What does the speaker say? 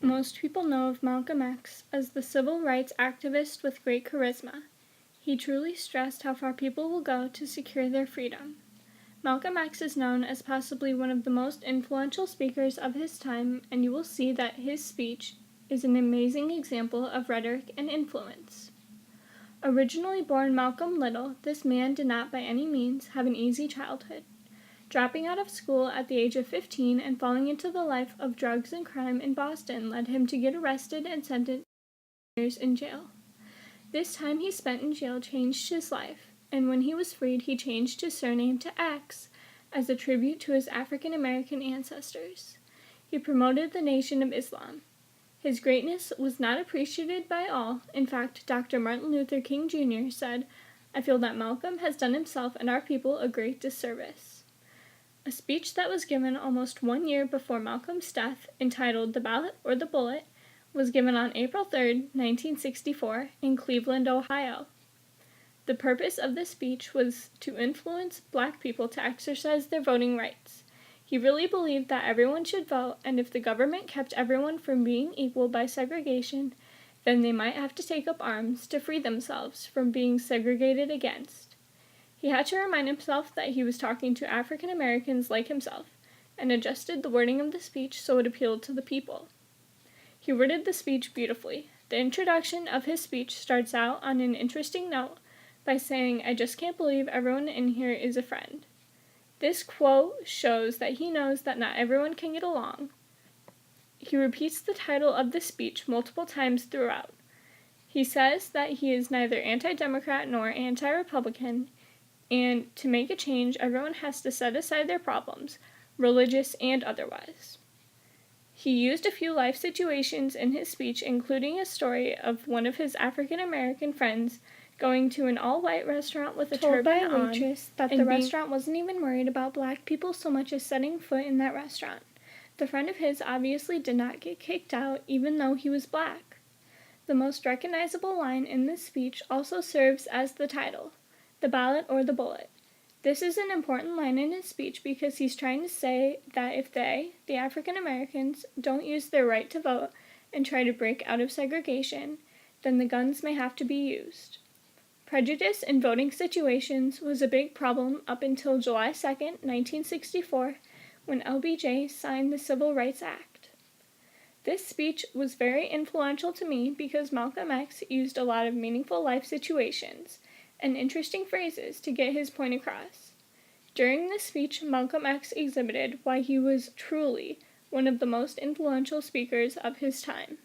Most people know of Malcolm X as the civil rights activist with great charisma. He truly stressed how far people will go to secure their freedom. Malcolm X is known as possibly one of the most influential speakers of his time, and you will see that his speech is an amazing example of rhetoric and influence. Originally born Malcolm Little, this man did not by any means have an easy childhood. Dropping out of school at the age of 15 and falling into the life of drugs and crime in Boston led him to get arrested and sentenced to years in jail. This time he spent in jail changed his life, and when he was freed he changed his surname to X as a tribute to his African American ancestors. He promoted the Nation of Islam. His greatness was not appreciated by all. In fact, Dr. Martin Luther King Jr. said, "I feel that Malcolm has done himself and our people a great disservice." A speech that was given almost 1 year before Malcolm's death, entitled "The Ballot or the Bullet," was given on April 3, 1964, in Cleveland, Ohio. The purpose of the speech was to influence Black people to exercise their voting rights. He really believed that everyone should vote, and if the government kept everyone from being equal by segregation, then they might have to take up arms to free themselves from being segregated against. He had to remind himself that he was talking to African Americans like himself, and adjusted the wording of the speech so it appealed to the people. He worded the speech beautifully. The introduction of his speech starts out on an interesting note by saying, "I just can't believe everyone in here is a friend." This quote shows that he knows that not everyone can get along. He repeats the title of the speech multiple times throughout. He says that he is neither anti-Democrat nor anti-Republican, and to make a change, everyone has to set aside their problems, religious and otherwise. He used a few life situations in his speech, including a story of one of his African American friends going to an all-white restaurant with a turban on, told by a waitress that the restaurant wasn't even worried about Black people so much as setting foot in that restaurant. The friend of his obviously did not get kicked out, even though he was Black. The most recognizable line in this speech also serves as the title, "The Ballot or the Bullet." This is an important line in his speech because he's trying to say that if they, the African Americans, don't use their right to vote and try to break out of segregation, then the guns may have to be used. Prejudice in voting situations was a big problem up until July 2, 1964, when LBJ signed the Civil Rights Act. This speech was very influential to me because Malcolm X used a lot of meaningful life situations and interesting phrases to get his point across. During this speech, Malcolm X exhibited why he was truly one of the most influential speakers of his time.